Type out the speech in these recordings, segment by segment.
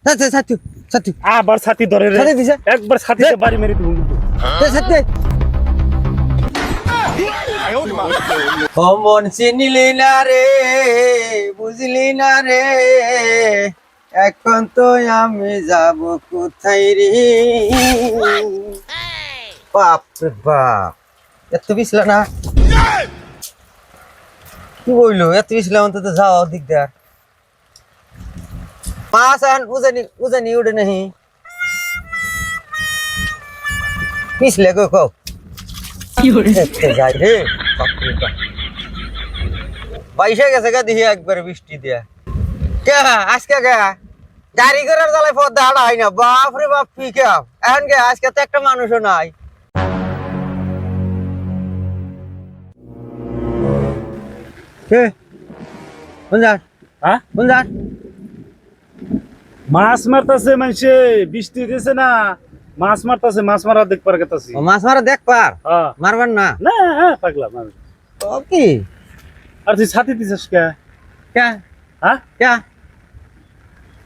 ছাতি ছাতি ছাতি আবার ছাতি ধরে রে ছাতি দিছে একবার ছাতিতে বাড়ি মেরে দিব কিন্তু ছাতি মন চিনিলি না রে বুঝলি না রে এখন তো আমি যাব কোথায় রে বাপ রে বাপ এত বিছলা না কি বইলো এত বিছলা অন্তত যাও দিক দেয়ার पास आन उजनी उजनी उड़ नहीं पिछले को जाए रे पैसा कैसे का दिया एक बार बिस्टी दिया क्या आज क्या गाड़ी करार जाले पद दाड़ा है ना बाप रे बाप पी क्या এখন কে আজকে তো একটা মানুষও নাই কে কোন যা হ্যাঁ কোন যা মাছ মারতাছে মানুষে বৃষ্টি দিছে না মাছ মারতাছে মাছ মারা দেখ পার গেতাছি মাছ মারা দেখ পার হ্যাঁ মারবার না না পাগলা মার তো কি আর তুই ছাতি দিছস কে क्या হ্যাঁ क्या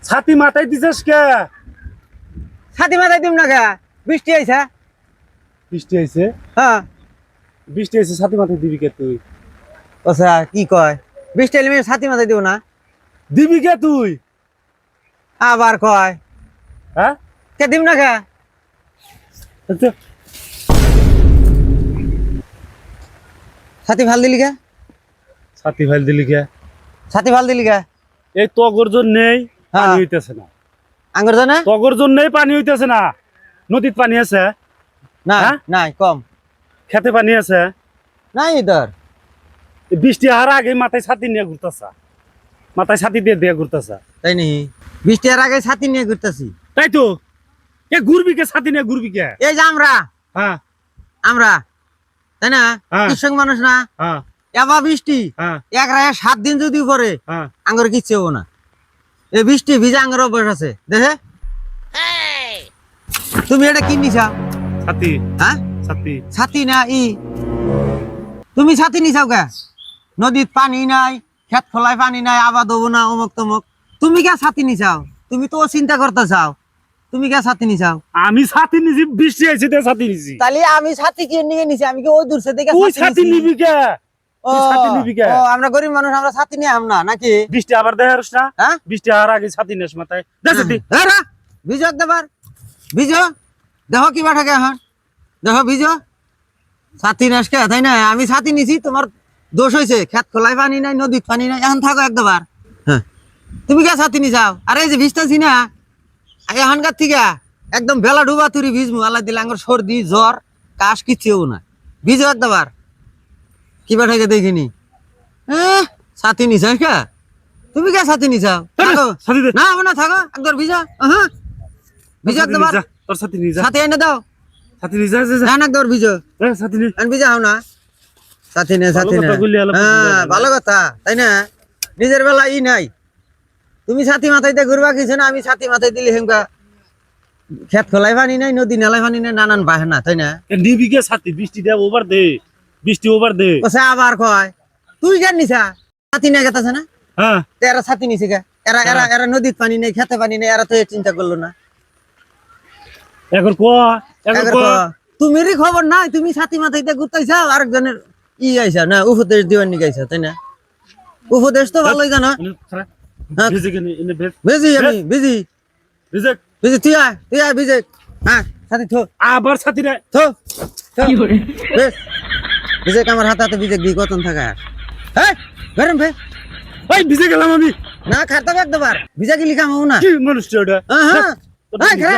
ছাতি মাথায় দিছস কে ছাতি মাথায় দিম না কে বৃষ্টি আইছে বৃষ্টি আইছে হ্যাঁ বৃষ্টি আইছে ছাতি মাথায় দিবি কে তুই ওসা কি কয় বৃষ্টি এলে আমি ছাতি মাথায় দিব না দিবি কে তুই আবার কয় হ্যাঁ কে দিম না কে আচ্ছা ছাতি ভাল দিলি কে ছাতি ফাইল দিলি কে ছাতি ভাল দিলি কে এই তগর নেই পানি হ্যাঁ। হইতেছে না আঙ্গুর জানে তগর নেই পানি হইতেছে না নদীত পানি আছে না হ্যাঁ? নাই কম খেতে পানি আছে নাই ইধর এই বৃষ্টি হার আগে মাথায় ছাতি নিয়ে ঘুরতেছা মাথায় ছাতি দিয়ে দিয়ে ঘুরতেছা তাই নি বৃষ্টি এর আগে ছাতি নিয়ে ঘুরতেছি তাই তো এ ঘুরবি কে ছাতি নিয়ে ঘুরবি কে এই যে আমরা হ্যাঁ তাই না হ্যাঁ। কৃষক মানুষ না হ্যাঁ এবার বৃষ্টি হ্যাঁ এক রায় 7 দিন যদি পরে হ্যাঁ আঙ্গুর কিচ্ছু হবো না এই বৃষ্টি ভিজা আঙ্গুর অভ্যাস আছে দেখে তুমি এটা কি নিছাও ছাতি হ্যাঁ ছাতি ছাতি না তুমি ছাতি নিছাও কে নদীত পানি নাই খেত খোলায় পানি নাই আবাদ হবো না অমুক তমুক তুমি কে ছাতি নিছাও তুমি তো চিন্তা করতে চাও তুমি কে ছাতি নিছাও আমি ছাতি নিছি বৃষ্টি আইছে তে ছাতি নিছি তাহলে আমি ছাতি কি নিয়ে নিছি আমি কি ওই দূর থেকে তুই ছাতি নিবি কে তুই ছাতি নিবি কে ও আমরা গরিব মানুষ আমরা ছাতি নিয়ে আম না নাকি বৃষ্টি আবার দেখারস না হ্যাঁ বৃষ্টি হার আগে ছাতি নেস মাথায় দে ছাতি এরা বিজয় একবার বিজয় দেখো কি বাঠাকে এখন দেখো বিজয় ছাতি নাসকে তাই না আমি ছাতি নিছি তোমার দোষ হয়েছে খেত খোলায় পানি নাই নদীত পানি নাই এখন থাকো একবার হ্যাঁ তুমি কে ছাতি নিছাও আরে এই যে ভিজতাছি না এখনকার থেকে একদম বেলা ডুবা তুরি ভিজমু আল্লাহ দিলে আঙ্গুর সর্দি জ্বর কাশ কিচ্ছু না ভিজো একবার কি বাঠাকে দেখিনি ছাতি নিছাও কে তুমি কে ছাতি নিছাও থাকো ছাতি দে না না থাকো একবার ভিজা ভিজা একবার তোর ছাতি নিয়ে যা ছাতি এনে দাও ছাতি নিয়ে যা যা না একবার ভিজো ছাতি নিয়ে আন ভিজা হও না ছাতি নে ছাতি নে কথা বললি আলাপ হ্যাঁ ভালো কথা তাই না নিজের বেলা ই নাই তুমি ছাতি মাথায় দিয়ে ঘুরবা কিছু না আমি ছাতি মাথায় দিলি হেমকা খেত খোলাই পানি নাই নদী নালাই পানি নাই নানান বাহানা তাই না নিবি কে ছাতি বৃষ্টি দে ওভার দে বৃষ্টি ওভার দে ওসে আবার কয় তুই কেন নিছা ছাতি নিয়ে গেতাছে না হ্যাঁ তো এরা ছাতি নিছে কে এরা এরা এরা নদীর পানি নেই খেতে পানি নেই এরা তো এ চিন্তা করলো না এখন কো এখন কো তুমিরই খবর নাই তুমি ছাতি মাথায় দিয়ে ঘুরতেছাও আরেকজনের ই আইছা না উপদেশ দিবার নি গাইছা তাই না উপদেশ তো ভালোই জানো ভিজে কেন এনে ভেজ বিজি আমি বিজি ভিজে বিজি তুই আয় বিজি হ্যাঁ ছাতি থো আবার ছাতি রে থো বেশ বিজি আমার হাতে বিজি দি কতন থাকা হ্যাঁ গরম ভে ওই ভিজে গেলাম আমি না খাতে একবার বিজা কি লিখা হও না কি মানুষ ওটা হ্যাঁ হ্যাঁ খা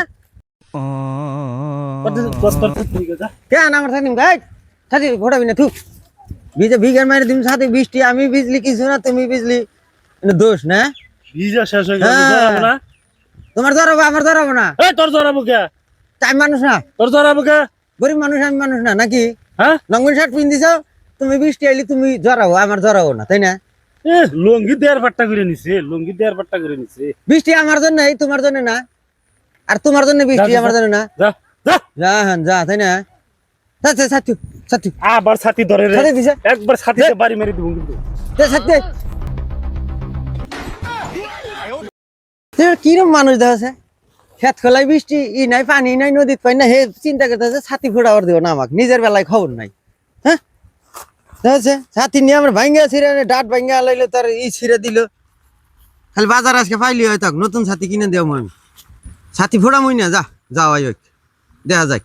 কেন আমার ছাতি গাই ছাতি ঘোড়াবি না থু বিজে বিঘের মারে তুমি ছাতি বৃষ্টি আমি বিজলি কিছু না তুমি বিজলি দোষ না ভিজা শেষ হয়ে গেল না তোমার ধরাবো আমার ধরাবো না এই তোর ধরাবো কে তাই মানুষ না তোর ধরাবো কে গরিব মানুষ আমি মানুষ না নাকি হ্যাঁ লঙ্গন শার্ট পিন্দিছ তুমি বৃষ্টি আইলি তুমি জড়াবো আমার জড়াবো না তাই না এ লঙ্গি দেয়ার পাট্টা করে নিছে লঙ্গি দেয়ার পাট্টা করে নিছে বৃষ্টি আমার জন্য এই তোমার জন্য না আর তোমার জন্য বৃষ্টি আমার জন্য না যা যা যা হ্যাঁ যা তাই না ছাতি ছাতি আবার ছাতি ধরে রে ছাতি দিছে একবার ছাতিতে বাড়ি মেরে দিব কিন্তু ছাতি কিরম মানুষ দেখাছে খেত খোলাই বৃষ্টি ই নাই পানি নাই নদীত পাই না হে চিন্তা করতেছে ছাতি ফোড়াবার দিব না আমাকে নিজের বেলায় খবর নাই হ্যাঁ দেখছে ছাতি নিয়ে আমার ভাঙ্গা ছিঁড়ে ডাট ভাঙ্গা লাইলে তার ই ছিঁড়ে দিল খালি বাজার আজকে পাইলি হয়তো নতুন ছাতি কিনে দেও আমি ছাতি ফোড়ামই না যা যাওয়াই দেখা যাক